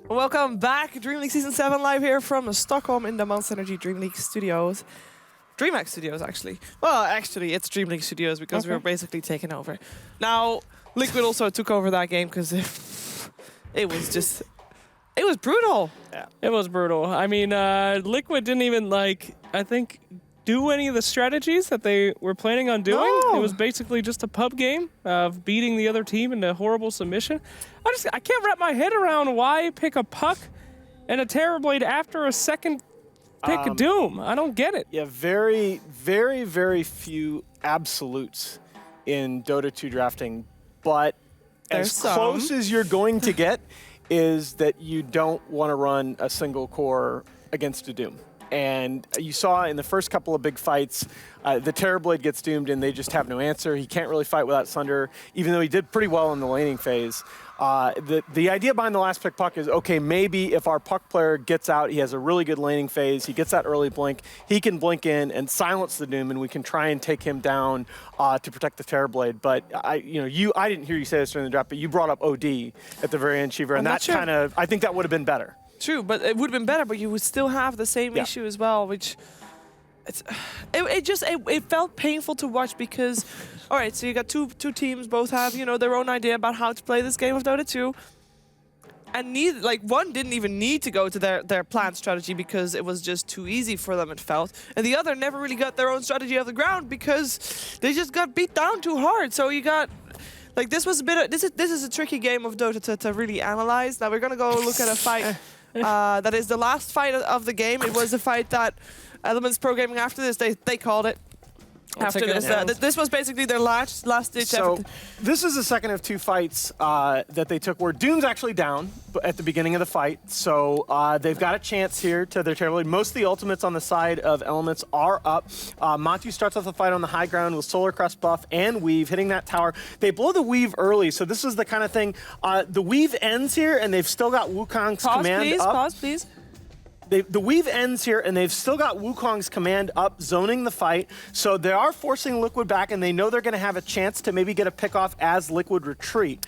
Welcome back, DreamLeague Season 7 live here from Stockholm in the Monster Energy DreamLeague Studios. DreamHack Studios, actually. Well, actually, it's DreamLeague Studios because we were basically taken over. Now, Liquid also took over that game because it was brutal. Yeah, it was brutal. I mean, Liquid didn't even, I think, do any of the strategies that they were planning on doing. No. It was basically just a pub game of beating the other team into horrible submission. I can't wrap my head around why pick a Puck and a Terrorblade after a second pick a Doom. I don't get it. Yeah, very, very, very few absolutes in Dota 2 drafting, but There's as close some. as you're going to get is that you don't want to run a single core against a Doom. And you saw in the first couple of big fights, the Terrorblade gets doomed and they just have no answer. He can't really fight without Sunder, even though he did pretty well in the laning phase. The idea behind the last pick Puck is, okay, maybe if our Puck player gets out, he has a really good laning phase, he gets that early blink, he can blink in and silence the Doom, and we can try and take him down to protect the Terrorblade. But I didn't hear you say this during the draft, but you brought up OD at the very end, Shiver, and that kind of, I think that would have been better. True, but it would have been better, but you would still have the same issue as well, which it felt painful to watch because, all right, so you got two teams, both have, their own idea about how to play this game of Dota 2. And one didn't even need to go to their planned strategy because it was just too easy for them, it felt. And the other never really got their own strategy off the ground because they just got beat down too hard. So you got, this was a bit of, this is a tricky game of Dota to really analyze. Now we're gonna go look at a fight that is the last fight of the game. It was a fight that Elements Pro Gaming after this, they called it. After this, this was basically their last ditch effort. So this is the second of two fights that they took where Doom's actually down at the beginning of the fight. So they've got a chance here to their Terrorblade. Most of the ultimates on the side of Elements are up. Matu starts off the fight on the high ground with Solar Crest buff and Weave hitting that tower. They blow the Weave early, so this is the kind of thing. The Weave ends here and they've still got Wukong's command up. Pause, please. The Weave ends here, and they've still got Wukong's command up, zoning the fight. So they are forcing Liquid back, and they know they're going to have a chance to maybe get a pick off as Liquid retreat.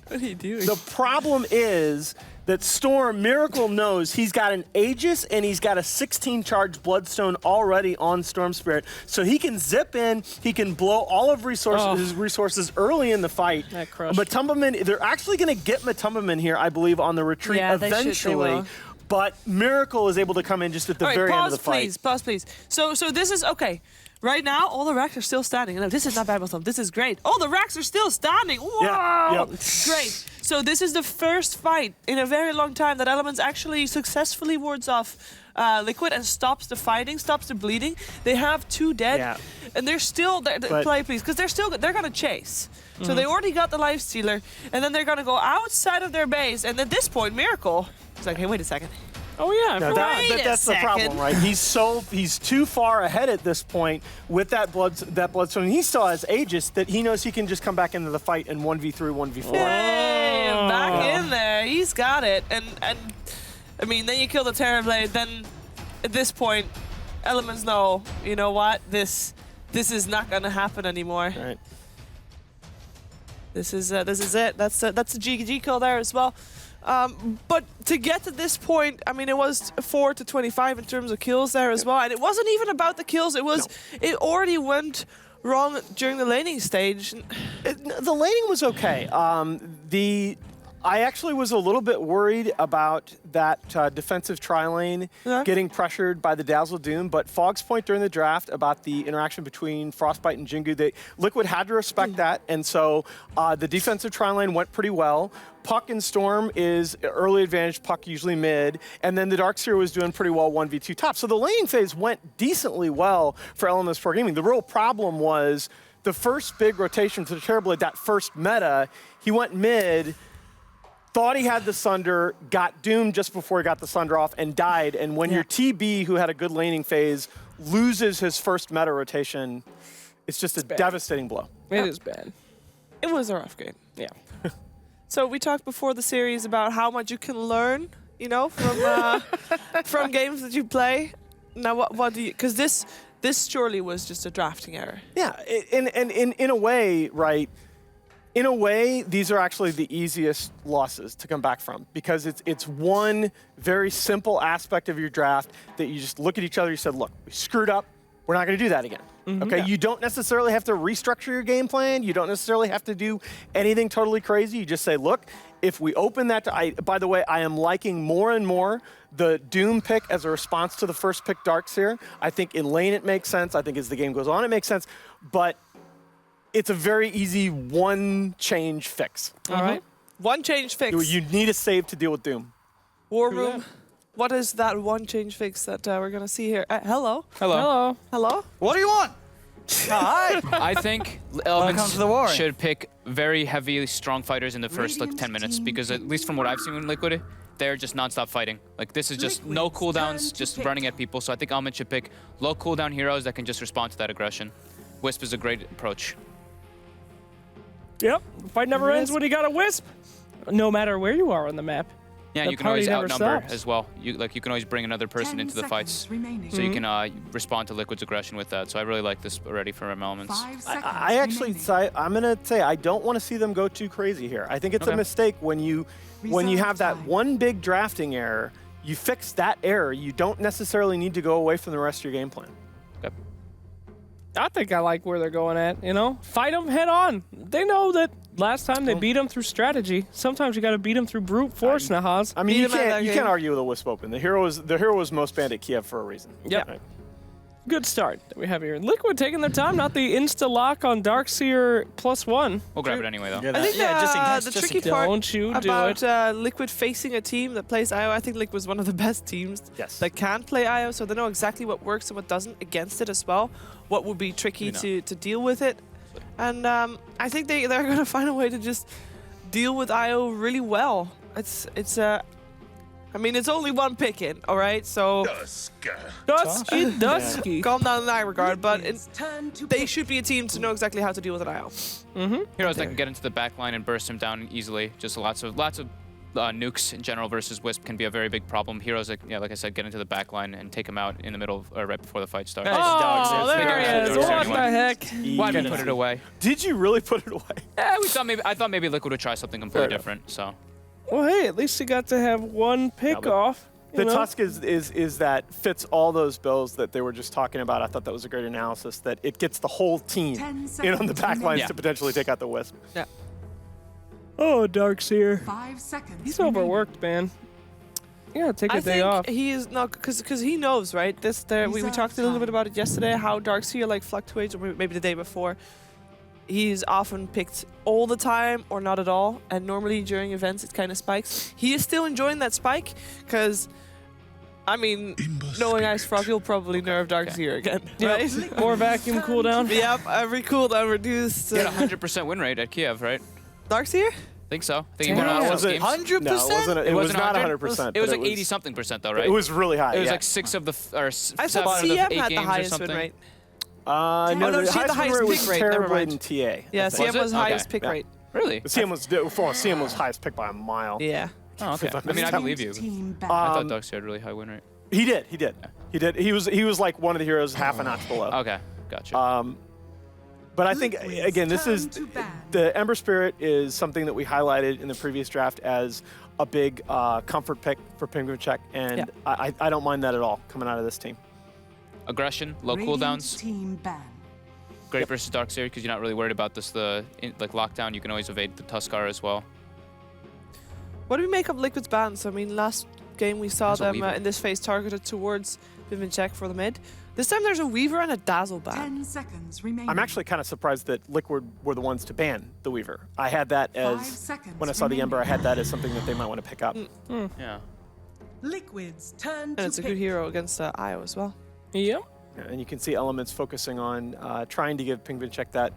What are you doing? The problem is that Storm Miracle knows he's got an Aegis and he's got a 16 charge Bloodstone already on Storm Spirit. So he can zip in, he can blow all of his resources early in the fight. Matumbaman, they're actually going to get Matumbaman here, I believe, on the retreat eventually. But Miracle is able to come in just at the very end of the fight. Pause, please. So this is, okay. Right now, all the racks are still standing. No, this is not bad with them. This is great. All the racks are still standing. Whoa! Yeah, Great. So this is the first fight in a very long time that Elements actually successfully wards off Liquid and stops the fighting, stops the bleeding. They have 2 dead, and they're still, play please, because they're gonna chase. So they already got the Lifestealer, and then they're gonna go outside of their base, and at this point, Miracle, it's like, hey, wait a second. Oh yeah, no, that's the problem, right? He's too far ahead at this point with that Bloodstone. And he still has Aegis that he knows he can just come back into the fight and 1v3, 1v4. Hey, back in there, he's got it. And I mean, then you kill the Terrorblade. Then at this point, Elements know, you know what? This is not gonna happen anymore. Right. This is it. That's a GG kill there as well. But to get to this point, I mean, it was 4 to 25 in terms of kills there as well, and it wasn't even about the kills. It was it already went wrong during the laning stage. The laning was okay. I actually was a little bit worried about that defensive tri-lane getting pressured by the Dazzle Doom, but Fog's point during the draft about the interaction between Frostbite and Jingu, Liquid had to respect that, and so the defensive tri-lane went pretty well. Puck and Storm is early advantage, Puck usually mid, and then the Darkseer was doing pretty well 1v2 top. So the laning phase went decently well for Elements Pro Gaming. The real problem was the first big rotation for the Terrorblade, that first meta, he went mid, thought he had the Sunder, got doomed just before he got the Sunder off, and died. And when your TB, who had a good laning phase, loses his first meta rotation, it's just a devastating blow. It is bad. It was a rough game. Yeah. So we talked before the series about how much you can learn, you know, from from games that you play. Now, what do you? Because this surely was just a drafting error. Yeah, in a way, right? In a way, these are actually the easiest losses to come back from because it's one very simple aspect of your draft that you just look at each other. You said, "Look, we screwed up. We're not going to do that again." Okay, Yeah. you don't necessarily have to restructure your game plan. You don't necessarily have to do anything totally crazy. You just say, "Look, if we open that to," by the way, I am liking more and more the Doom pick as a response to the first pick, Darkseer. I think in lane it makes sense. I think as the game goes on it makes sense, but it's a very easy one change fix. All right. One change fix. You need a save to deal with Doom. War Room. What is that one change fix that we're gonna see here? Hello. Hello. Hello. What do you want? Hi. I think Elements should pick very heavy, strong fighters in the first like 10 minutes because at least from what I've seen in Liquid, they're just non-stop fighting. Like this is just no cooldowns, just running at people. So I think Element should pick low cooldown heroes that can just respond to that aggression. Wisp is a great approach. Yep. The fight never ends when you got a Wisp. No matter where you are on the map. Yeah, The you can always party never outnumber stops. as well. You can always bring another person into the fights, so you can respond to Liquid's aggression with that. So I really like this already from Elements. I actually I'm gonna say I don't want to see them go too crazy here. I think it's a mistake when you have that one big drafting error. You fix that error. You don't necessarily need to go away from the rest of your game plan. Okay. I think I like where they're going at, you know? Fight them head on. They know that last time they beat them through strategy. Sometimes you got to beat them through brute force, Nahaz. I mean, Beat you 'em at that can't game. argue with a Wisp open. The hero was most banned at Kiev for a reason. Yep. Right. Good start that we have here. Liquid taking their time, not the insta-lock on Darkseer +1. We'll grab it anyway, though. I think just in case, the just in tricky case. part Don't you do about it. Liquid facing a team that plays IO, I think Liquid was one of the best teams Yes. that can play IO, so they know exactly what works and what doesn't against it as well. What would be tricky to deal with it. And I think they're going to find a way to just deal with IO really well. I mean, it's only one pick in, all right? So Dusky. calm down in that regard, but they should be a team to know exactly how to deal with an IO. Heroes that can get into the back line and burst him down easily. Just lots of nukes in general versus Wisp can be a very big problem. Heroes that, like I said, get into the back line and take him out in the middle right before the fight starts. Oh, there he is. What the heck? Why did we put it away? Did you really put it away? Yeah, I thought maybe Liquid would try something completely different. So Well, hey, at least he got to have one pick off. The you know? Tusk is that fits all those bills that they were just talking about. I thought that was a great analysis, that it gets the whole team in on the back lines to potentially take out the Wisp. Yeah. Oh, Darkseer. 5 seconds. He's overworked, man. Yeah, take a I day think off. he is not, because he knows, right? We talked a little bit about it yesterday, how Darkseer like fluctuates, or maybe the day before. He's often picked all the time or not at all, and normally during events it kind of spikes. He is still enjoying that spike, because, I mean, knowing Ice Frog, he'll probably nerf Darkseer again, right? More vacuum cooldown. Yep, every cooldown reduced. he had a 100% win rate at Kiev, right? Darkseer? Think so. I think he won Damn. all Was those it games. 100%? No, it was not 100? 100%. It was but like 80-something%, though, right? It was really high. It was yeah. like 6 of the or I 7 thought of the 8 CM had the games or highest something. win rate. No, no, she had the highest was pick rate, never Terrorblade mind. and TA. Yeah, I think. CM was it? highest Okay. pick Yeah. rate. Really? CM was highest pick by a mile. Yeah. Oh, okay. I mean, I believe you. I thought Darkseer had a really high win rate. He did. He was like one of the heroes half a notch below. Okay, gotcha. But I think, again, this is the Ember Spirit is something that we highlighted in the previous draft as a big comfort pick for Penguin Check, and I don't mind that at all coming out of this team. Aggression, low cooldowns, Team ban. great versus Darkseer because you're not really worried about this. Like lockdown, you can always evade the Tuskar as well. What do we make of Liquid's bans? I mean, last game we saw There's a them Weaver. in this phase targeted towards Check for the mid. This time there's a Weaver and a Dazzle ban. 10 seconds remaining. I'm actually kind of surprised that Liquid were the ones to ban the Weaver. I had that 5 as, seconds when I saw the Ember, I remaining. had that as something that they might want to pick up. Yeah. Liquid's turn And to it's a pick. good hero against IO as well. Yep. And you can see Elements focusing on trying to give Penguin Check that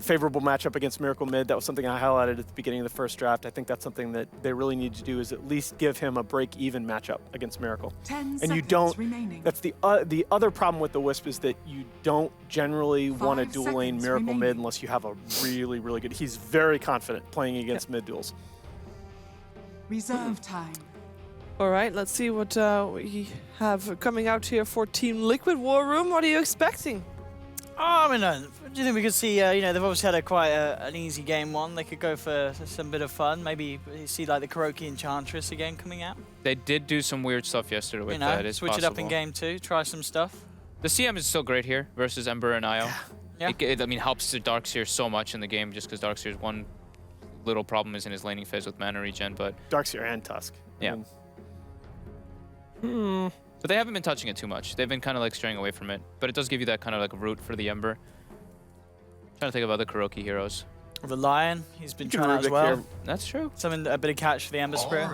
favorable matchup against Miracle Mid. That was something I highlighted at the beginning of the first draft. I think that's something that they really need to do, is at least give him a break-even matchup against Miracle. 10 And seconds you don't. remaining. That's the other problem with the Wisp, is that you don't generally want to 5 dual lane seconds Miracle Mid remaining. unless you have a really, really good. He's very confident playing against mid duels. Reserve time. All right, let's see what we have coming out here for Team Liquid War Room. What are you expecting? I mean, do you think we could see, you know, they've obviously had quite an easy game one. They could go for some bit of fun. Maybe see like the Kuroki Enchantress again coming out. They did do some weird stuff yesterday with You know, that. It's switch it up in possible. game 2, try some stuff. The CM is still great here versus Ember and Io. Yeah. It, I mean, helps the Darkseer so much in the game just because Darkseer's one little problem is in his laning phase with mana regen, but Darkseer and Tusk. yeah. But they haven't been touching it too much. They've been kind of like straying away from it, but it does give you that kind of like route for the Ember. Trying to think of other Kuroki heroes. The Lion, he's been can trying out as Rubik well. here. That's true. A bit of catch for the Ember Spirit.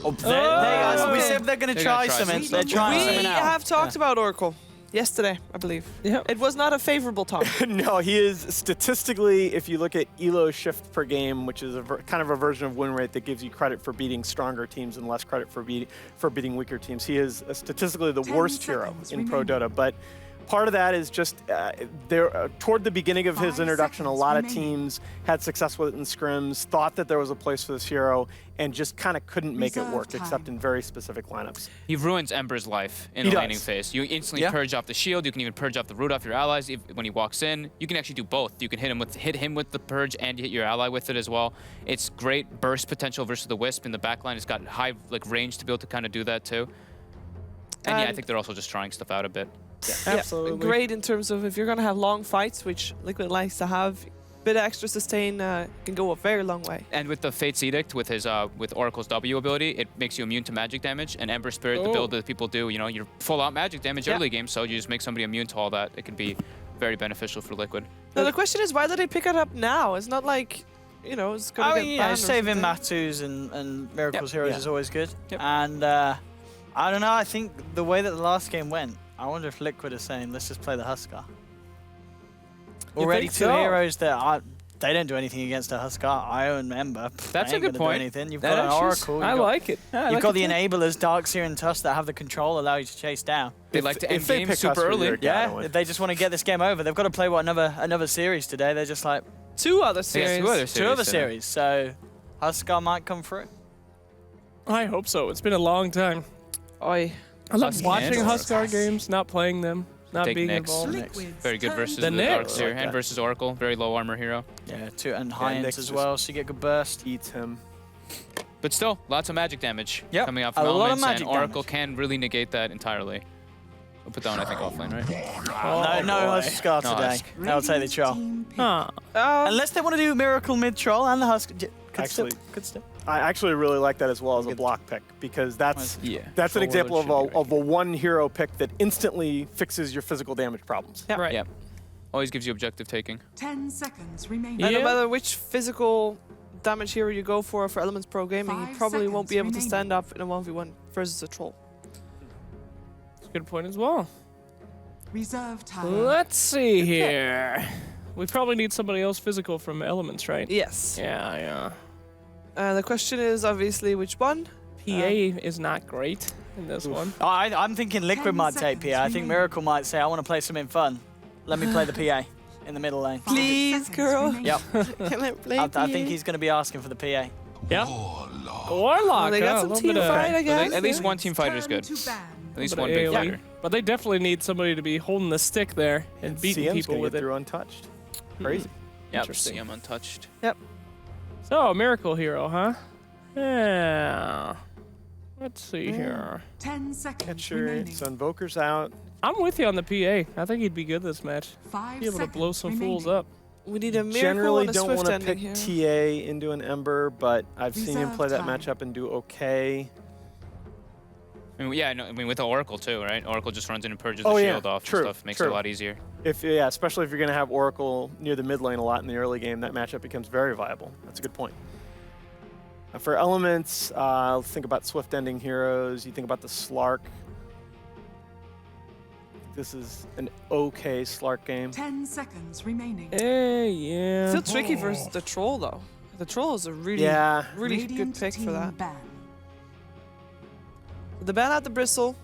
Oh, there you go. We said they're going to They're try gonna try something. some They're stuff. trying We something out. have talked about Oracle yesterday, I believe. Yeah. It was not a favorable talk. No, he is statistically, if you look at elo shift per game, which is kind of a version of win rate that gives you credit for beating stronger teams and less credit for beating weaker teams. He is statistically the 10 worst hero seconds in Pro remaining. Dota, but part of that is just toward the beginning of his 5 introduction, a seconds lot of remaining. teams had success with it in scrims, thought that there was a place for this hero, and just kind of couldn't make it Reserve work except time. in very specific lineups. He ruins Ember's life in He the does. laning phase. You instantly Yeah. purge off the shield. You can even purge off the root off your allies when he walks in. You can actually do both. You can hit him with the purge and hit your ally with it as well. It's great burst potential versus the Wisp in the backline. It's got high like range to be able to kind of do that too. And yeah, I And- think they're also just trying stuff out a bit. Absolutely. Great in terms of if you're going to have long fights, which Liquid likes to have, bit of extra sustain can go a very long way. And with the Fate's Edict, with his with Oracle's W ability, it makes you immune to magic damage. And Ember Spirit, the build that people do, you know, you're full out magic damage Yeah. early game, so you just make somebody immune to all that. It can be very beneficial for Liquid. Now the question is, why did they pick it up now? It's not like, you know, it's going to I get mean, banned or saving something. Matus and Miracle's Yep. heroes Yeah. is always good. Yep. And I don't know, I think the way that the last game went, I wonder if Liquid is saying, let's just play the Huskar. Already think two so? heroes that they don't do anything against a Huskar. Io and Ember. That's they a ain't good gonna point. Do anything. You've That got an actually is- Oracle. I You've got, like it. I you've like got it the too. enablers, Darkseer and Tusk, that have the control, allow you to chase down. They If- like to if end they game pick super us for early. their- Yeah, don't if they just want to get this game over, they've got to play another series today. They're just like Two other They got series. two other two other today. series. So Huskar might come through. I hope so. It's been a long time. Oi. I love Husky watching and Huskar games, not playing them, not Take being Nyx. involved. Liquid's Very good turn versus to the The Nyx. Darkseer I like and that. versus Oracle. Very low armor hero. Yeah, and high ends Nyx as is- well, so you get good burst. Eats him. But still, lots of magic damage Yep, coming out a from lot of elements, and magic Oracle damage. can really negate that entirely. We'll put that one, I think, offlane, right? No Huskar No today. Husk. They'll take the troll. Team pick. Huh. Unless they want to do Miracle mid troll and the Huskar. Actually- Good stuff. I actually really like that as well as a Good. block pick because that's Yeah. that's an Troll example should be right of a one hero pick that instantly fixes your physical damage problems. Yeah. Right. Yep. Always gives you objective taking. 10 seconds remaining. Yeah. And no matter which physical damage hero you go for Elements Pro Gaming, you 5 probably won't be able seconds to stand up in a 1v1 versus a troll. That's a good point as well. Reserve time. Let's see here. We probably need somebody else physical from Elements, right? Yes. Yeah. The question is obviously which one? PA is not great in this one. I'm thinking Liquid 10 might take seconds PA. I think remaining. Miracle might say, I want to play something fun. Let me play the PA in the middle lane. 5 Please, seconds girl. remaining. Yep. Can I play I PA? think he's going to be asking for the PA. Yeah. Warlock. Well, they got huh? some A little team bit of- fight, I But guess. at least yeah. one team fighter is Turn good. to ban. At least bit one of big AoE. fighter. But they definitely need somebody to be holding the stick there and beating CM's people gonna with get it. through untouched. Crazy. Yep. Interesting. CM untouched. So, Miracle Hero, huh? Yeah. Let's see here. 10 seconds Catcher, remaining. so Invoker's out. I'm with you on the PA. I think he'd be good this match. 5 Be able to seconds blow some fools remaining. up. We need a miracle Generally and a don't swift want to ending pick here. TA into an Ember, but I've seen him Reserve play that time. matchup and do okay. I mean, yeah, no, I mean with the Oracle too, right? Oracle just runs in and purges Oh, the yeah. shield off True, and stuff. Makes it true. a lot easier. Yeah, especially if you're going to have Oracle near the mid lane a lot in the early game, that matchup becomes very viable. That's a good point. For elements, think about swift ending heroes. You think about the Slark. This is an okay Slark game. 10 seconds remaining. Yeah. Still tricky versus the troll though. The troll is a really, Yeah. really Radiant good pick for team that. ban. The ban out the bristle.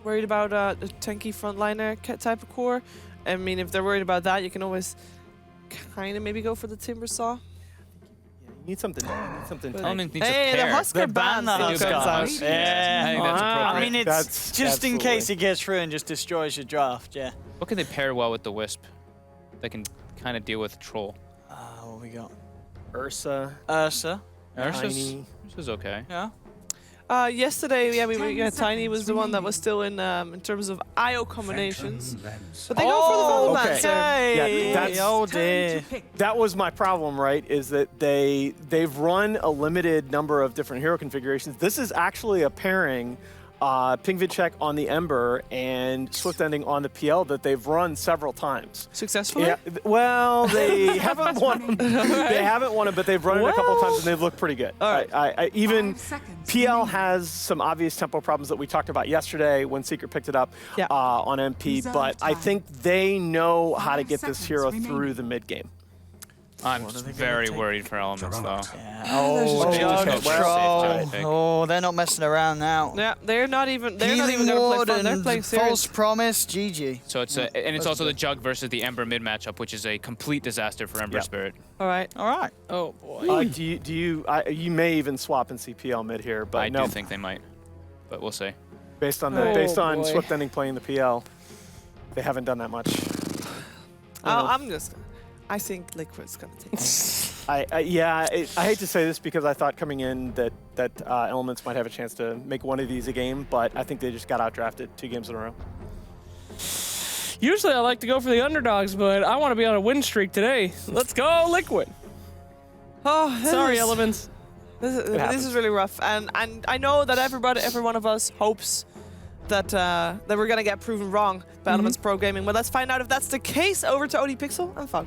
Worried about a tanky frontliner type of core. I mean, if they're worried about that, you can always kind of maybe go for the timber saw. Yeah, You need something. You need something. Element needs Hey, a the pair. Husker They banned band the still comes Husker. out. I think that's Wow. appropriate. I mean, it's That's just in case absolutely. it gets through and just destroys your draft, yeah. What can they pair well with the Wisp? They can kind of deal with Troll. What we got? Ursa. Ursa. Tiny. Ursa's okay. Yeah. Yesterday, yeah, 10 Tiny was the one that was remaining. still in terms of IO combinations. But they go for the Oh, Volomancer. okay. Yeah, that's- oh Turn dear. to pick. That was my problem, right? Is that they've run a limited number of different hero configurations. This is actually a pairing, Pingvidcheck on the Ember and Swift Ending on the PL that they've run several times. Successfully? Yeah, well, they haven't won. They haven't won it, but they've run it a couple times and they've looked pretty good. All right. I even 5 seconds PL remaining. has some obvious tempo problems that we talked about yesterday when Secret picked it up Yeah. on MP, Reserve but I time. think they know how to 5 get this seconds hero remaining. through the mid game. I'm just very worried for Elements, though. Yeah. Oh, They just Jug go for a safe Troll. jug pick. Oh, they're not messing around now. Yeah, they're not even gonna Healing play Ward fun. They're and playing serious. False Promise, GG. So it's and it's also the Jug versus the Ember mid matchup, which is a complete disaster for Ember Yeah. Spirit. All right. All right. Oh boy. You may even swap and see PL mid here, but I no, do think they might, but we'll see. based on Oh, boy. Swift Ending playing the PL, they haven't done that much. I think Liquid's gonna take it. I hate to say this because I thought coming in that Elements might have a chance to make one of these a game, but I think they just got outdrafted 2 games in a row. Usually I like to go for the underdogs, but I want to be on a win streak today. Let's go, Liquid. Oh, Sorry, Elements. This happens. is really rough, and I know that every one of us hopes that that we're gonna get proven wrong by Elements Pro Gaming. But let's find out if that's the case. Over to OD Pixel and Fog.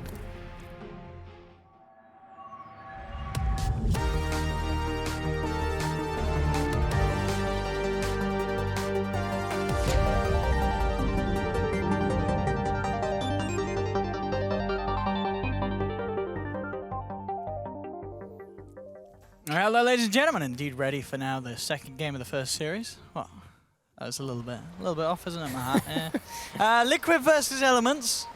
Hello, ladies and gentlemen. Indeed, ready for now the second game of the first series. Well, that was a little bit off, isn't it, my hat? Yeah. Liquid versus Elements,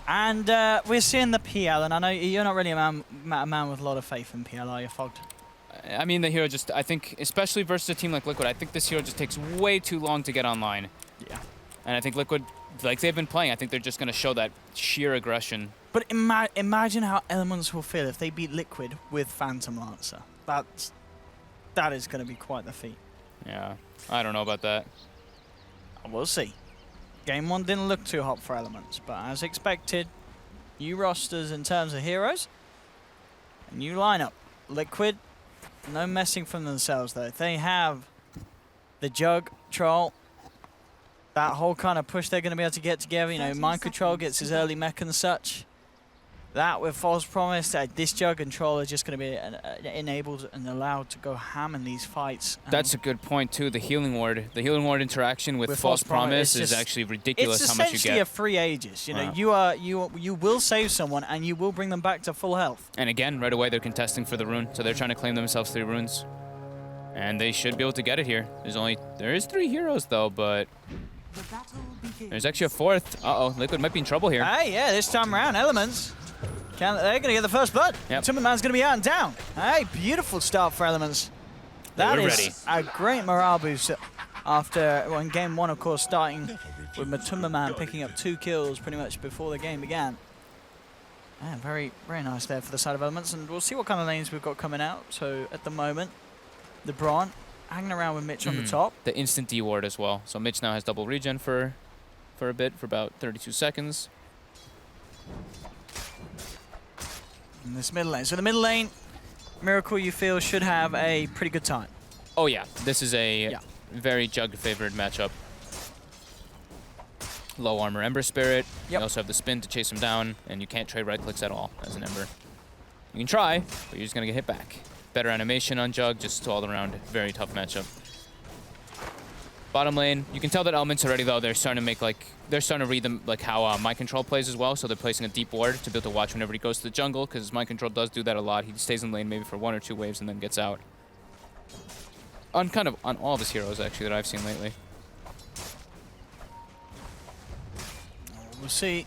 and we're seeing the PL. And I know you're not really a man with a lot of faith in PL, are you, Fogged? I mean, the hero just, I think, especially versus a team like Liquid, I think this hero just takes way too long to get online. Yeah. And I think Liquid, like they've been playing, I think they're just going to show that sheer aggression. But imagine how Elements will feel if they beat Liquid with Phantom Lancer. That is going to be quite the feat. Yeah, I don't know about that. We'll see. Game 1 didn't look too hot for Elements, but as expected, new rosters in terms of heroes, a new lineup. Liquid, no messing from themselves though. They have the Jug, Troll, that whole kind of push they're going to be able to get together. You know, 30 Mind Control seconds gets his early mech and such. That with False Promise, this Jug and Troll are just going to be enabled and allowed to go ham in these fights. That's a good point too. The healing ward interaction with False Promise is just- actually ridiculous It's how much you essentially get. a free Aegis. You know, Wow. you will save someone and you will bring them back to full health. And again, right away they're contesting for the rune, so they're trying to claim themselves 3 runes, and they should be able to get it here. There is 3 heroes though, but The battle begins. there's actually a 4th. Uh-oh, Liquid might be in trouble here. Hey, yeah, this time around, Elements. They're going to get the first blood. Yep. Timberman's going to be out and down. Hey, beautiful start for Elements. That We're is a great morale boost after, well, in game 1, of course, starting with Matumbaman picking up 2 kills pretty much before the game began. Yeah, very, very nice there for the side of Elements, and we'll see what kind of lanes we've got coming out. So at the moment, LeBron hanging around with Mitch on the top. The instant D ward as well. So Mitch now has double regen for a bit, for about 32 seconds. In this middle lane. So the middle lane, Miracle, you feel, should have a pretty good time. Oh yeah, this is a Yeah. very Jug favored matchup. Low armor Ember Spirit. Yep. You also have the spin to chase him down, and you can't trade right clicks at all as an Ember. You can try, but you're just gonna get hit back. Better animation on Jug, just all around very tough matchup. Bottom lane, you can tell that Elements already though, they're starting to read them like how Mind Control plays as well, so they're placing a deep ward to be able to watch whenever he goes to the jungle, because Mind Control does do that a lot. He stays in lane maybe for 1 or 2 waves and then gets out. On all of his heroes actually that I've seen lately. We'll see.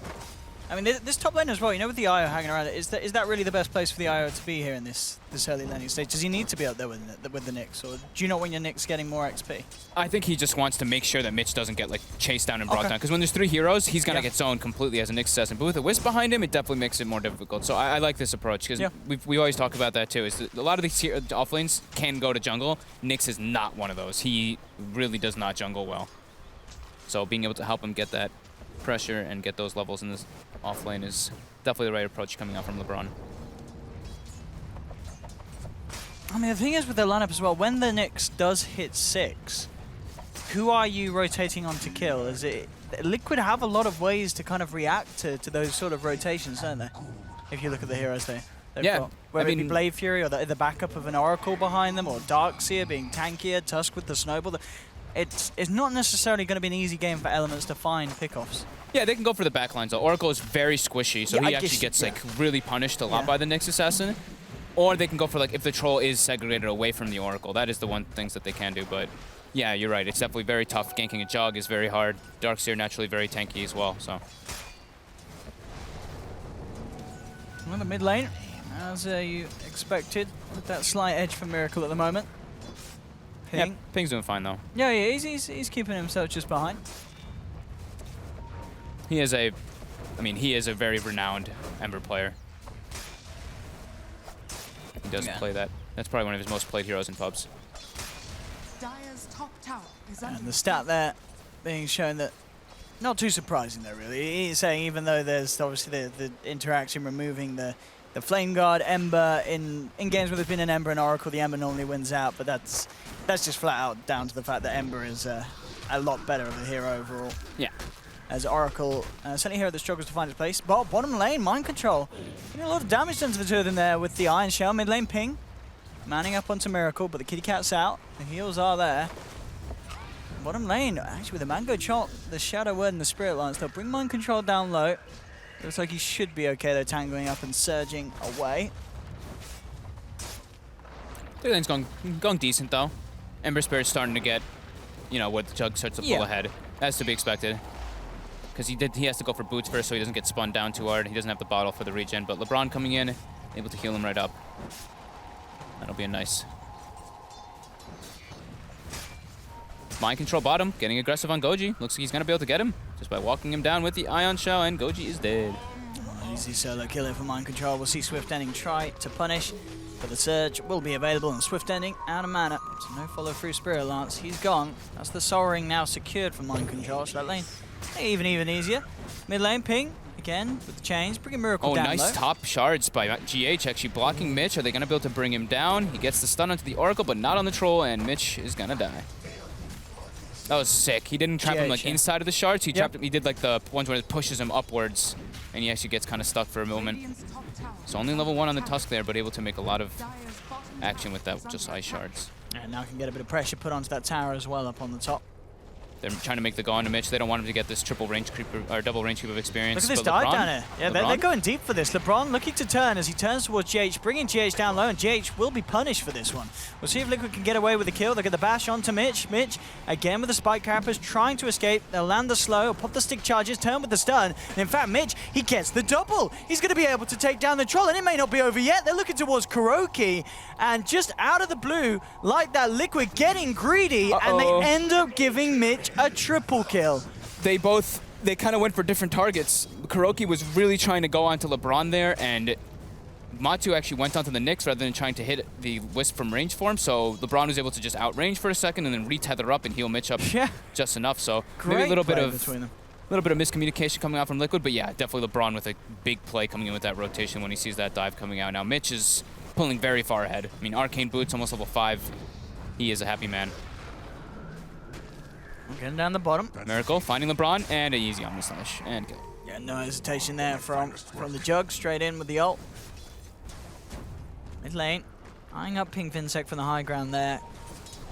I mean, this top lane as well, you know, with the IO hanging around, is that really the best place for the IO to be here in this early laning stage? Does he need to be up there with the Nyx, or do you not want your Nyx getting more XP? I think he just wants to make sure that Mitch doesn't get like chased down and brought down. Because when there's 3 heroes, he's gonna get zoned completely as a Nyx assassin. But with a Wisp behind him, it definitely makes it more difficult. So I like this approach because we always talk about that too. Is that a lot of these off lanes can go to jungle. Nyx is not one of those. He really does not jungle well. So being able to help him get that pressure and get those levels in this off lane is definitely the right approach coming out from LeBron. I mean, the thing is with their lineup as well, when the Nyx does hit 6, who are you rotating on to kill? Is it Liquid have a lot of ways to kind of react to those sort of rotations, don't they? If you look at the heroes they've got. Whether it be Blade Fury or the backup of an Oracle behind them, or Darkseer being tankier, Tusk with the Snowball. It's not necessarily going to be an easy game for Elements to find pickoffs. Yeah, they can go for the backlines though. Oracle is very squishy, so he actually gets like really punished a lot by the Nyx assassin. Or they can go for like if the troll is segregated away from the Oracle. That is the one things that they can do. But yeah, you're right. It's definitely very tough. Ganking a Jug is very hard. Darkseer naturally very tanky as well. So. Well, the mid lane, as you expected, with that slight edge for Miracle at the moment. Ping. Yeah, Ping's doing fine though. Yeah, he's keeping himself just behind. He is a very renowned Ember player. He does play that. That's probably one of his most played heroes in pubs. Dire's top tower is And under the stat there being shown that, not too surprising though really. He's saying even though there's obviously the interaction removing the Flame Guard, Ember, in games where there's been an Ember and Oracle, the Ember normally wins out, but that's just flat out down to the fact that Ember is a lot better of a hero overall. Yeah. As Oracle, certainly a hero that struggles to find its place. But bottom lane, Mind Control. Getting a lot of damage done to the two of them there with the Iron Shell. Mid lane Ping, manning up onto Miracle, but the Kitty Cat's out. The heals are there. Bottom lane, actually with the Mango Chop, the Shadow Word and the Spirit Lance, they'll bring Mind Control down low. Looks like he should be okay though, tangling up and surging away. The lane's going decent though. Ember Spirit's starting to get, you know, where the Jug starts to pull ahead. That's to be expected. Because he has to go for boots first so he doesn't get spun down too hard. He doesn't have the bottle for the regen, but LeBron coming in, able to heal him right up. That'll be a nice. Mind Control bottom, getting aggressive on Goji. Looks like he's going to be able to get him just by walking him down with the Ion Shell, and Goji is dead. Easy solo killer for Mind Control. We'll see Swift Ending try to punish, but the Surge will be available, and Swift Ending out of mana. So no follow through Spirit Lance. He's gone. That's the Soul Ring now secured for Mind Control. So that lane even easier. Mid lane Ping again with the chains, bringing Miracle down. Oh, nice top shards by GH, actually blocking Mitch. Are they going to be able to bring him down? He gets the stun onto the Oracle, but not on the Troll, and Mitch is going to die. That was sick. He didn't trap him like inside of the shards. He trapped him. He did like the ones where it pushes him upwards, and he actually gets kind of stuck for a moment. So only level 1 on the Tusk there, but able to make a lot of action with that, just ice shards. And now can get a bit of pressure put onto that tower as well up on the top. They're trying to make the go onto Mitch. They don't want him to get this triple range creep or double range creep of experience. Look at this dive down here. Yeah, they're going deep for this. LeBron looking to turn as he turns towards GH, bringing GH down low, and GH will be punished for this one. We'll see if Liquid can get away with the kill. They get the bash onto Mitch. Mitch, again with the spike carapace, trying to escape. They'll land the slow, pop the stick charges, turn with the stun. And in fact, Mitch, he gets the double. He's going to be able to take down the Troll, and it may not be over yet. They're looking towards Kuroki, and just out of the blue, like that, Liquid getting greedy, and they end up giving Mitch a triple kill. They kind of went for different targets. Kuroki was really trying to go onto LeBron there, and Matu actually went onto the Nyx rather than trying to hit the Wisp from range for him, so LeBron was able to just outrange for a second and then re-tether up and heal Mitch up just enough. So maybe a little bit of miscommunication coming out from Liquid, but yeah, definitely LeBron with a big play coming in with that rotation when he sees that dive coming out. Now Mitch is pulling very far ahead. I mean, Arcane Boots, almost level 5. He is a happy man. Getting down the bottom. Miracle finding LeBron, and an easy Omni Slash, and kill. Yeah, no hesitation there from the Jug, straight in with the ult. Mid lane, eyeing up Pink Vinsec from the high ground there.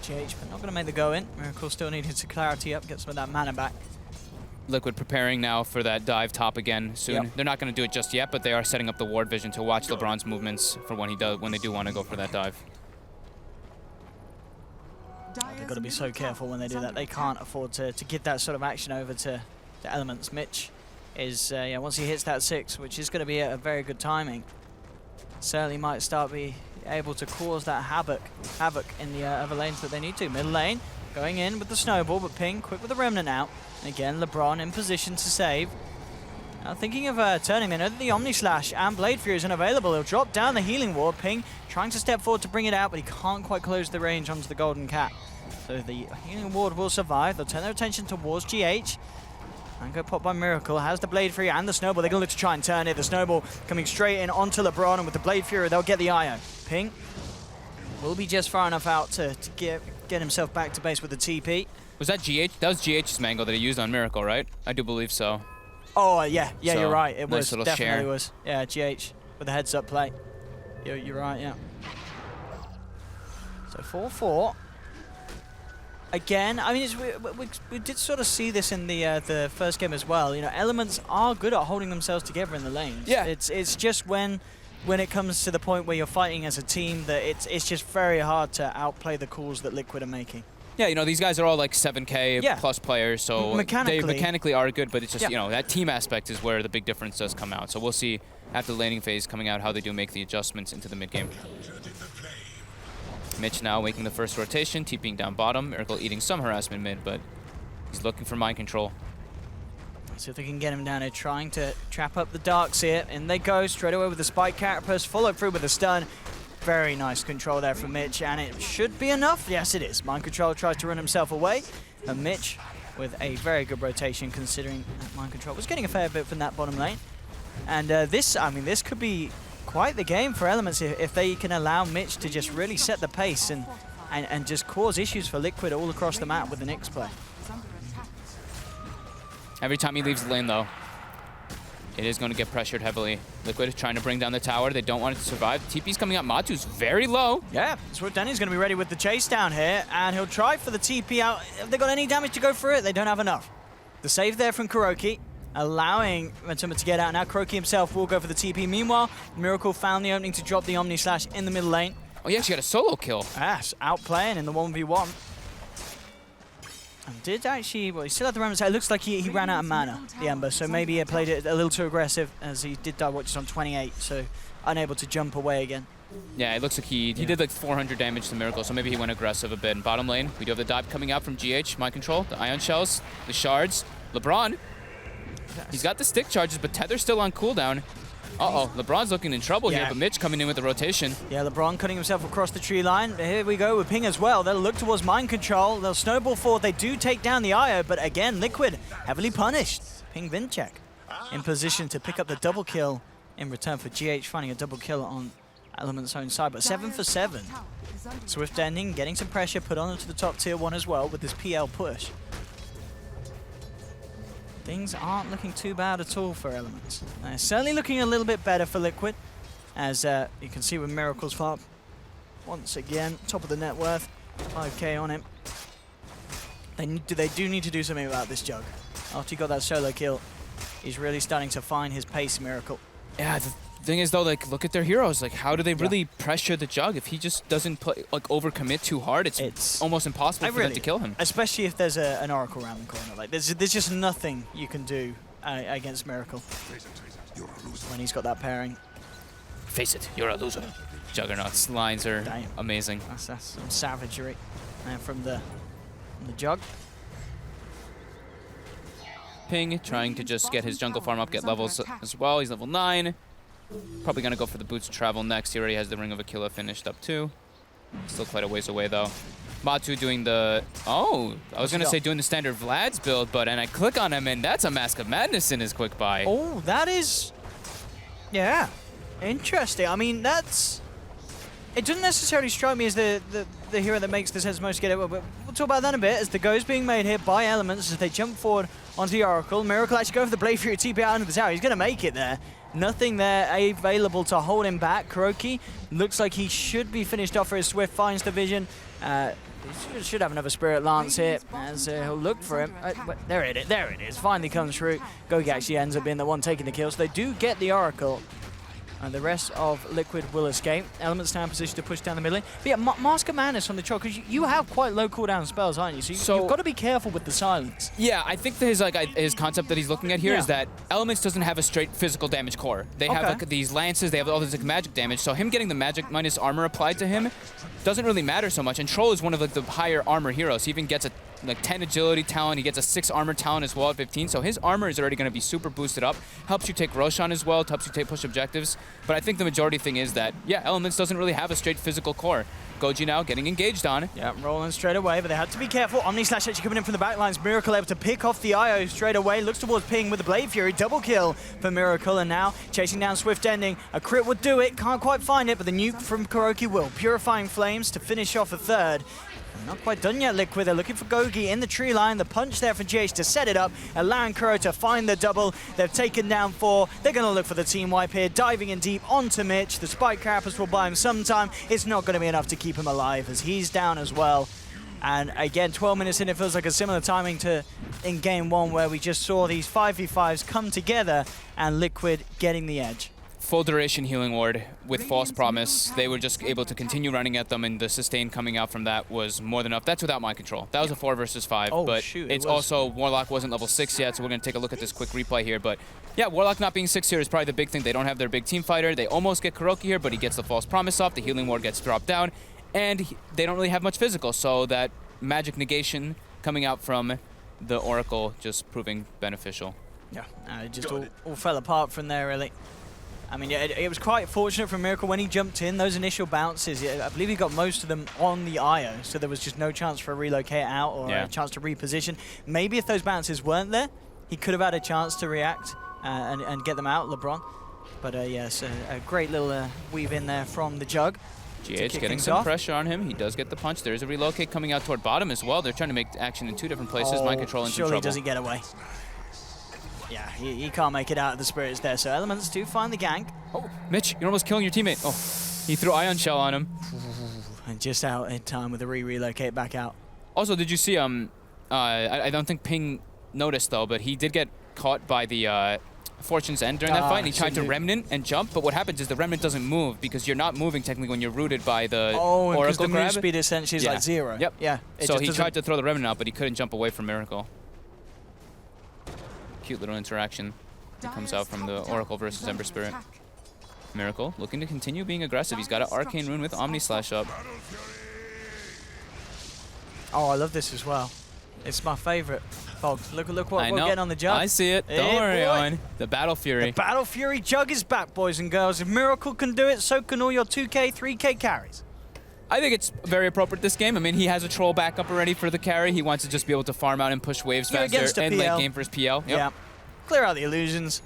GH, but not going to make the go in. Miracle still needed to clarity up, get some of that mana back. Liquid preparing now for that dive top again soon. They're not going to do it just yet, but they are setting up the ward vision to watch LeBron's movements for when they do want to go for that dive. They've got to be so careful when they do that. They can't afford to give that sort of action over to Elements. Mitch is, yeah, once he hits that 6, which is going to be a very good timing, certainly might start be able to cause that havoc in the other lanes that they need to. Middle lane, going in with the snowball, but Ping quick with the remnant out. And again, LeBron in position to save. Now thinking of turning, they know that the Omni Slash and Blade Fury is unavailable. He'll drop down the healing ward. Ping trying to step forward to bring it out, but he can't quite close the range onto the Golden Cap. So the healing ward will survive. They'll turn their attention towards GH. And go pop by Miracle, has the Blade Fury and the Snowball. They're going to look to try and turn it. The Snowball coming straight in onto LeBron, and with the Blade Fury, they'll get the IO. Ping will be just far enough out to get himself back to base with the TP. Was that GH? That was GH's mango that he used on Miracle, right? I do believe so. Oh, yeah, so, you're right. It nice was, definitely was. Yeah, GH with the heads-up play. You're right, yeah. So 4-4. Again, I mean, we did sort of see this in the first game as well. You know, Elements are good at holding themselves together in the lanes. Yeah. It's just when it comes to the point where you're fighting as a team that it's just very hard to outplay the calls that Liquid are making. Yeah, you know, these guys are all like 7K plus players, so they mechanically are good, but it's just, you know, that team aspect is where the big difference does come out. So we'll see after the laning phase coming out how they do make the adjustments into the mid game. Mitch now making the first rotation, TPing down bottom. Miracle eating some harassment mid, but he's looking for mind control. See if they can get him down here, trying to trap up the darks here. And they go straight away with the spike carapace, follow through with the stun. Very nice control there from Mitch, and it should be enough. Yes, it is. Mind Control tries to run himself away, and Mitch with a very good rotation, considering that Mind Control was getting a fair bit from that bottom lane. And this could be quite the game for Elements if they can allow Mitch to just really set the pace and just cause issues for Liquid all across the map with the Nyx play. Every time he leaves the lane, though, it is going to get pressured heavily. Liquid is trying to bring down the tower. They don't want it to survive. TP's coming up. Matu's very low. Yeah, Swift Danny's going to be ready with the chase down here, and he'll try for the TP out. Have they got any damage to go through it? They don't have enough. The save there from Kuroki, allowing Matuma to get out. Now Kuroki himself will go for the TP. Meanwhile, Miracle found the opening to drop the Omni Slash in the middle lane. Oh, he actually got a solo kill. Yes, outplaying in the 1v1. And did actually, well, he still had the remnants. It looks like he ran out of mana, the Ember, so maybe he played it a little too aggressive, as he did die watches on 28, so unable to jump away again. Yeah, it looks like he did like 400 damage to Miracle, so maybe he went aggressive a bit. In bottom lane, we do have the dive coming out from GH, Mind Control, the Ion Shells, the Shards. LeBron, he's got the stick charges, but Tether's still on cooldown. Uh-oh, LeBron's looking in trouble here, but Mitch coming in with the rotation. Yeah, LeBron cutting himself across the tree line. Here we go with Ping as well. They'll look towards Mind Control. They'll snowball forward. They do take down the IO, but again, Liquid heavily punished. Ping Vinchek in position to pick up the double kill in return for GH finding a double kill on Element's own side, but 7 for 7. Swift ending, getting some pressure put on to the top tier 1 as well with this PL push. Things aren't looking too bad at all for Elements. Certainly looking a little bit better for Liquid, as you can see with Miracle's farm. Once again, top of the net worth, 5k on him. They do need to do something about this Jug. After he got that solo kill, he's really starting to find his pace, Miracle. Yeah, the thing is though, like, look at their heroes. Like, how do they really pressure the Jug? If he just doesn't play, like, overcommit too hard, it's almost impossible for them to kill him. Especially if there's an Oracle around the corner. Like, there's just nothing you can do against Miracle when he's got that pairing. Face it, you're a loser. Juggernaut's lines are amazing. That's some savagery from the Jug. Ping trying to just get his jungle farm up, get levels as well. He's level 9. Probably going to go for the Boots of Travel next. He already has the Ring of Aquila finished up too. Still quite a ways away though. Matu doing the... Oh, I was going to say doing the standard Vlad's build, and I click on him and that's a Mask of Madness in his quick buy. Oh, that is... Yeah, interesting. I mean, that's... It doesn't necessarily strike me as the hero that makes the sense most to get it, but we'll talk about that in a bit, as the go is being made here by Elements as they jump forward onto the Oracle. Miracle actually going for the Blade Fury TP out under the tower. He's going to make it there. Nothing there available to hold him back. Kuroki looks like he should be finished off for his Swift, finds the vision. He should have another Spirit Lance here, as he'll look for him. There it is, finally comes through. Gogi actually ends up being the one taking the kill, so they do get the Oracle. And the rest of Liquid will escape. Elements now in position to push down the middle lane. But yeah, Mask of Madness on the Chok, because you have quite low cooldown spells, aren't you? So you've got to be careful with the silence. Yeah, I think that his concept that he's looking at here is that Elements doesn't have a straight physical damage core. They have like these lances, they have all this like, magic damage, so him getting the magic minus armor applied to him doesn't really matter so much. And Troll is one of like, the higher armor heroes. He even gets a 10 agility talent, he gets a 6 armor talent as well at 15, so his armor is already going to be super boosted up. Helps you take Roshan as well, it helps you push objectives. But I think the majority thing is that, yeah, Elements doesn't really have a straight physical core. Goji now getting engaged on. Yeah, rolling straight away, but they had to be careful. Omni Slash actually coming in from the backlines. Miracle able to pick off the IO straight away. Looks towards Ping with the Blade Fury. Double kill for Miracle, and now chasing down Swift Ending. A crit would do it. Can't quite find it, but the nuke from Kuroki will. Purifying Flames to finish off a third. Not quite done yet, Liquid. They're looking for Gogi in the tree line. The punch there for GH to set it up, allowing Kuro to find the double. They've taken down 4. They're going to look for the team wipe here, diving in deep onto Mitch. The Spike Carapace will buy him some time. It's not going to be enough to keep him alive as he's down as well. And again, 12 minutes in, it feels like a similar timing to in Game 1 where we just saw these 5v5s come together and Liquid getting the edge. Full duration healing ward with False Promise. They were just able to continue running at them, and the sustain coming out from that was more than enough. That's without mind control. That was a 4 versus 5, but shoot, it's also Warlock wasn't level 6 yet, so we're going to take a look at this quick replay here. But yeah, Warlock not being 6 here is probably the big thing. They don't have their big team fighter. They almost get Kuroki here, but he gets the False Promise off. The healing ward gets dropped down, and they don't really have much physical, so that magic negation coming out from the Oracle just proving beneficial. Yeah, it just all fell apart from there, really. I mean, yeah, it was quite fortunate for Miracle when he jumped in. Those initial bounces, I believe he got most of them on the IO, so there was just no chance for a relocate out or a chance to reposition. Maybe if those bounces weren't there, he could have had a chance to react and get them out, LeBron. But yes, a great little weave in there from the Jug. GH getting some pressure on him. He does get the punch. There is a relocate coming out toward bottom as well. They're trying to make action in 2 different places. Mind control into trouble. Surely doesn't get away. Yeah, he can't make it out of the spirits there, so Elements do find the gank. Oh, Mitch, you're almost killing your teammate. Oh, he threw Ion Shell on him. And just out in time with a relocate back out. Also, did you see, I don't think Ping noticed though, but he did get caught by the Fortune's End during that fight. And he tried to Remnant and jump, but what happens is the Remnant doesn't move because you're not moving technically when you're rooted by the Oracle because the grab. move speed essentially is like 0. Yep. Yeah. So he tried to throw the Remnant out, but he couldn't jump away from Miracle. Cute little interaction that comes out from the Oracle versus Ember Spirit. Miracle looking to continue being aggressive. He's got an Arcane Rune with Omni Slash up. Oh, I love this as well. It's my favorite. Fog, look what we're getting on the Jug. I see it. Don't worry, Owen. The Battle Fury. The Battle Fury Jug is back, boys and girls. If Miracle can do it, so can all your 2K, 3K carries. I think it's very appropriate this game. I mean, he has a Troll backup already for the carry. He wants to just be able to farm out and push waves faster and late game for his PL. Yep. Yeah. Clear out the illusions.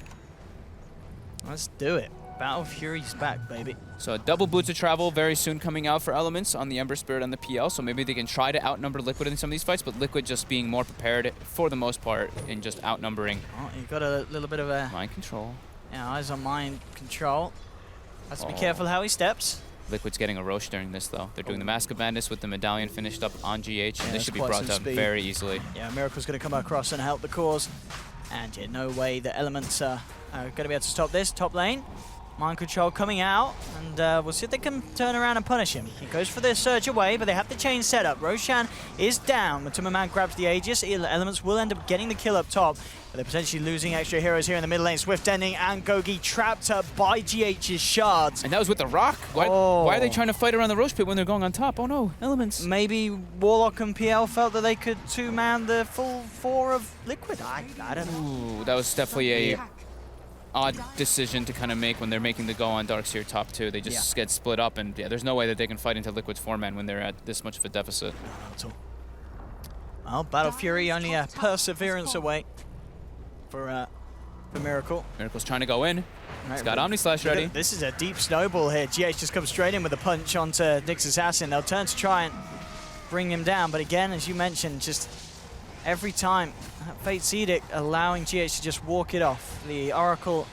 Let's do it. Battle Fury's back, baby. So double boots of travel very soon coming out for Elements on the Ember Spirit and the PL. So maybe they can try to outnumber Liquid in some of these fights, but Liquid just being more prepared for the most part in just outnumbering. Oh, you got a little bit of a... Mind control. Yeah, eyes on mind control. Has to be careful how he steps. Liquid's getting a Roche during this, though. They're doing the Mask of Madness with the Medallion finished up on GH, and this should be brought down very easily. Yeah, Miracle's going to come across and help the cause. And yeah, no way the Elements are going to be able to stop this. Top lane, Mind Control coming out, and we'll see if they can turn around and punish him. He goes for the surge away, but they have the chain set up. Roshan is down. Matuma grabs the Aegis. Elements will end up getting the kill up top, but they're potentially losing extra heroes here in the middle lane. Swift Ending and Gogi trapped up by GH's shards. And that was with the Rock? Why are they trying to fight around the Roche pit when they're going on top? Oh no, Elements. Maybe Warlock and PL felt that they could two-man the full 4 of Liquid. I don't know. Ooh, that was definitely a odd decision to kind of make when they're making the go on Darkseer top 2. They just get split up, and yeah, there's no way that they can fight into Liquid's 4-man when they're at this much of a deficit. Not at all. Well, Battle Fury only a perseverance away for Miracle. Miracle's trying to go in. He's got Omni Slash ready. This is a deep snowball here. GH just comes straight in with a punch onto Nyx Assassin. They'll turn to try and bring him down, but again, as you mentioned, just every time, Fate's Edict allowing GH to just walk it off. The Oracle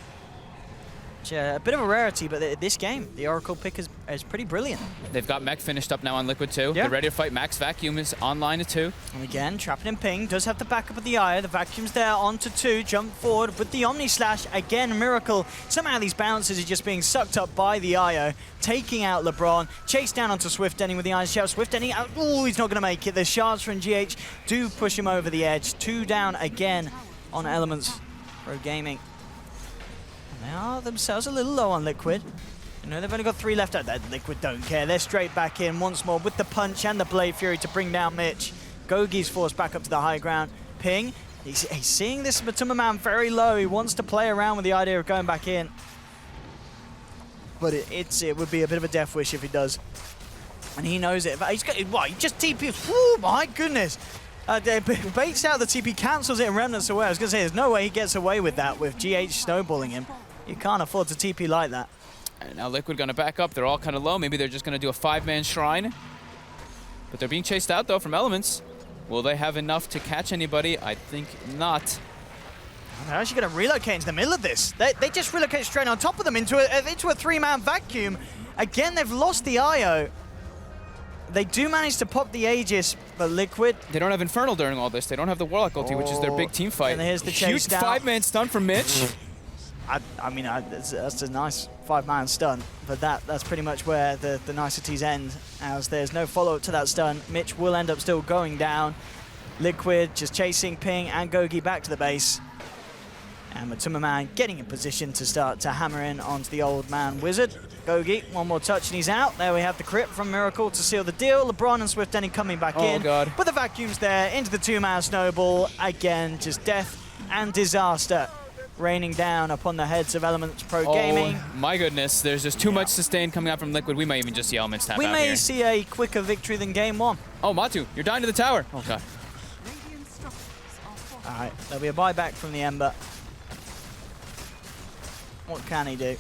A bit of a rarity, but this game, the Oracle pick is pretty brilliant. They've got Mech finished up now on Liquid too. Yeah. They're ready to fight. Max Vacuum is online too. And again, trapping in ping, does have the backup of the Eye. The Vacuum's there, onto 2, jump forward with the Omni Slash. Again, Miracle. Somehow these bounces are just being sucked up by the IO, taking out LeBron. Chase down onto Swiftending with the Iron Shell. Swiftending, oh, he's not going to make it. The shards from GH do push him over the edge. 2 down again on Elements Pro Gaming. They are themselves a little low on Liquid. You know, they've only got 3 left. That Liquid don't care. They're straight back in once more with the punch and the Blade Fury to bring down Mitch. Gogi's forced back up to the high ground. Ping, he's seeing this Matuma man very low. He wants to play around with the idea of going back in. But it would be a bit of a death wish if he does. And he knows it. But he's got, what, he just TP. Whew, my goodness. Baits out the TP, cancels it, and Remnants away. I was going to say, there's no way he gets away with that with GH snowballing him. You can't afford to TP like that. And now Liquid gonna back up. They're all kind of low. Maybe they're just gonna do a 5-man shrine. But they're being chased out though from Elements. Will they have enough to catch anybody? I think not. They're actually going to relocate into the middle of this. They just relocate straight on top of them into a 3-man vacuum. Again, they've lost the IO. They do manage to pop the Aegis, but Liquid... They don't have Infernal during all this. They don't have the Warlock ulti, which is their big team fight. And here's the chase Huge down. 5-man stun from Mitch. I mean, that's a nice 5-man stun, but that's pretty much where the niceties end, as there's no follow-up to that stun. Mitch will end up still going down. Liquid just chasing Ping and Gogi back to the base. And Matuma Man getting in position to start to hammer in onto the old man Wizard. Gogi, one more touch and he's out. There we have the crit from Miracle to seal the deal. LeBron and Swiftending coming back in. Oh, God. But the vacuum's there into the 2-man snowball. Again, just death and disaster raining down upon the heads of Elements Pro Gaming. Oh, my goodness. There's just too much sustain coming out from Liquid. We might even just see Elements tap out We may here. see a quicker victory than game 1. Oh, Matu, you're dying to the tower. Oh, God. Radiant structures are fortified. All right, there'll be a buyback from the Ember. What can he do?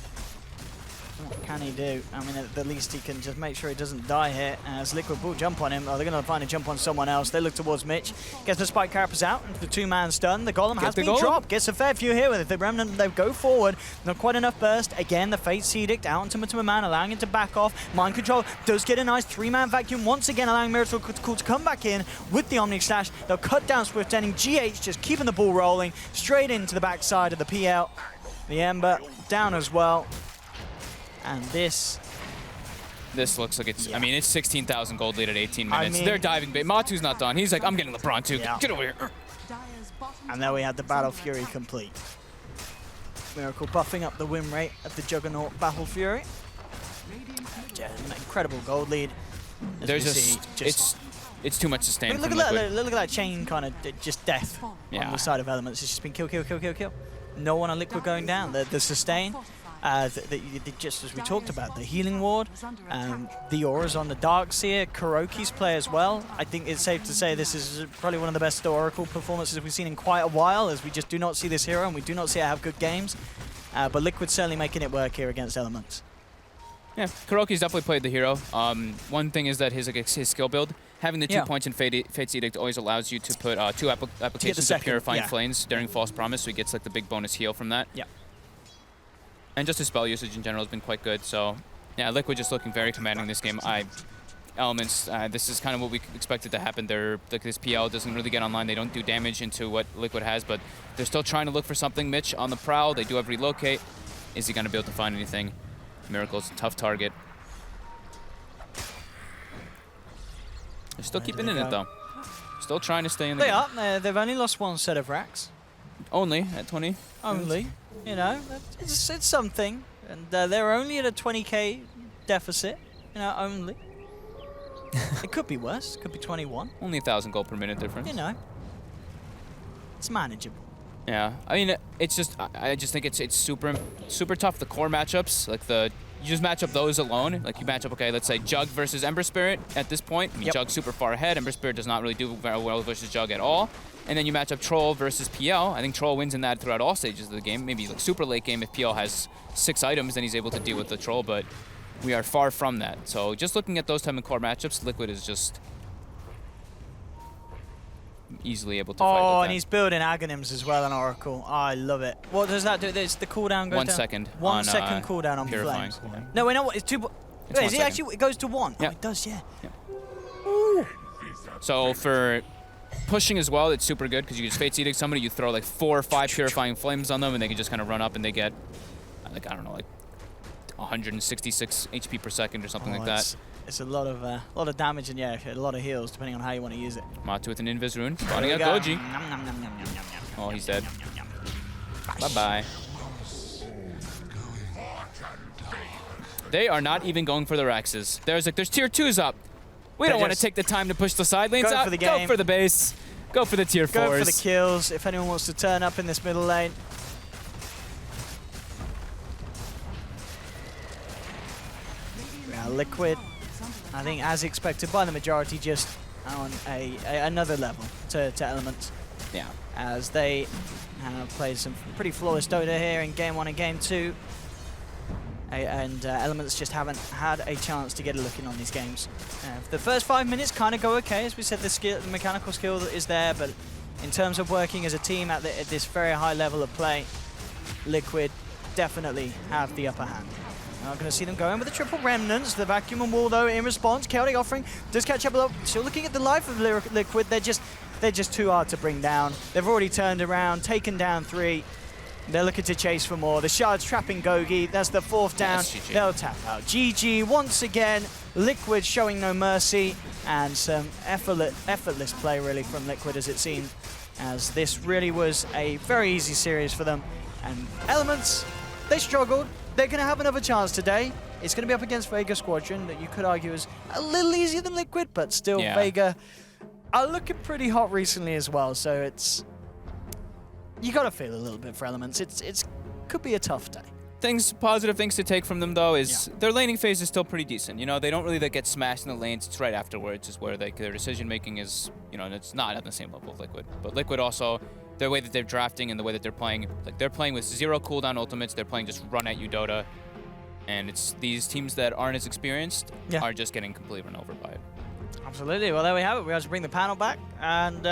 What can he do? I mean, at the least he can just make sure he doesn't die here, as Liquid will jump on him. Oh, they're going to find a jump on someone else. They look towards Mitch. Gets the Spike Carapace out into the 2-man stun. The Golem has been dropped. Gets a fair few here with it. The Remnant, they go forward. Not quite enough burst. Again, the Fate's Edict out into Matuma Man, allowing him to back off. Mind Control does get a nice 3-man vacuum once again, allowing Miracle to come back in with the Omni Slash. They'll cut down Swiftending. GH just keeping the ball rolling straight into the backside of the PL. The Ember down as well. And this looks like it's, I mean, it's 16,000 gold lead at 18 I minutes. mean- They're diving bait. Matu's not done. He's like, I'm getting LeBron too. Yeah. Get over here. Dire's bottom And there we had the Battle Fury complete. Miracle buffing up the win rate of the Juggernaut Battle Fury. Yeah, an incredible gold lead. As There's we see, it's too much sustain look from at Liquid. that! Look at that chain, kind of just death Yeah. on the side of Elements. It's just been kill, kill, kill, kill, kill. No one on Liquid going down. The sustain, just as we talked about, the healing ward, the auras on the Darkseer, Kuroki's play as well. I think it's safe to say this is probably one of the best Oracle performances we've seen in quite a while, as we just do not see this hero and we do not see it have good games. But Liquid's certainly making it work here against Elements. Yeah, Kuroki's definitely played the hero. One thing is that his skill build, having the 2 Yeah. points in Fate's Edict always allows you to put 2 applications of second, Purifying yeah. Flames during False Promise, so he gets like the big bonus heal from that. Yeah. And just his spell usage in general has been quite good, so yeah, Liquid just looking very commanding this game. Elements, this is kind of what we expected to happen. Like this PL doesn't really get online. They don't do damage into what Liquid has, but they're still trying to look for something. Mitch on the prowl. They do have relocate. Is he going to be able to find anything? Miracle's a tough target. They're still keeping in it though. Still trying to stay in the game. They are. They've only lost 1 set of racks. Only at 20. Only. You know, it's something. And they're only at a 20k deficit. You know, only. It could be worse. It could be 21. Only 1,000 gold per minute difference. You know. It's manageable. Yeah, I mean, it's just, I just think it's super tough. The core matchups, like you just match up those alone. Like you match up, okay, let's say Jug versus Ember Spirit at this point. I mean, Yep. Jug's super far ahead. Ember Spirit does not really do very well versus Jug at all. And then you match up Troll versus PL. I think Troll wins in that throughout all stages of the game. Maybe like super late game if PL has 6 items, then he's able to deal with the Troll, but we are far from that. So just looking at those type of core matchups, Liquid is just easily able to fight with Oh, that. and he's building Aghanims as well on Oracle. Oh, I love it. What does that do? It's the cooldown goes 1 down? second 1 on, second cooldown on Purifying. Flames. Yeah. No, wait, no, it's 2... Wait, 1 is it second. actually... It goes to 1? Yeah. Oh, it does, yeah. So for pushing as well, it's super good because you just Fate's Edict somebody, you throw like 4 or 5 Purifying Flames on them, and they can just kind of run up and they get, like, I don't know, like 166 HP per second or something like that. It's a lot of damage and yeah, a lot of heals depending on how you want to use it. Matu with an Invis Rune, spawning There out we go. Goji. Nom, nom, nom, nom, nom, nom, nom. Oh, he's dead. Nom, nom, nom, nom. Bye-bye. They are not even going for the Rexes. There's tier 2s up. We don't want to take the time to push the side lanes Go out. for the Go game. for the base. Go for the tier 4s. Go for the kills if anyone wants to turn up in this middle lane. Yeah, Liquid, I think as expected by the majority, just on another level to Elements. Yeah. As they have played some pretty flawless Dota here in Game 1 and Game 2. And Elements just haven't had a chance to get a look in on these games. The first 5 minutes kind of go okay. As we said, the mechanical skill is there, but in terms of working as a team at this very high level of play, Liquid definitely have the upper hand. We're not going to see them going with the triple remnants. The vacuum and wall, though, in response. Chaotic Offering does catch up a lot. Still looking at the life of Liquid. They're just too hard to bring down. They've already turned around, taken down 3. They're looking to chase for more. The Shard's trapping Gogi. That's the 4th down. Yes, GG. They'll tap out. GG once again. Liquid showing no mercy. And some effortless play, really, from Liquid, as it seemed. As this really was a very easy series for them. And Elements, they struggled. They're going to have another chance today. It's going to be up against Vega Squadron, that you could argue is a little easier than Liquid, but still Yeah. Vega are looking pretty hot recently as well. So it's... You got to feel a little bit for Elements. It's could be a tough day. Positive things to take from them, though, is their laning phase is still pretty decent. You know, they don't really get smashed in the lanes. It's right afterwards is where their decision-making is, you know, and it's not at the same level of Liquid. But Liquid also, the way that they're drafting and the way that they're playing, like, they're playing with 0 cooldown ultimates. They're playing just run at you Dota. And it's these teams that aren't as experienced are just getting completely run over by it. Absolutely. Well, there we have it. We have to bring the panel back and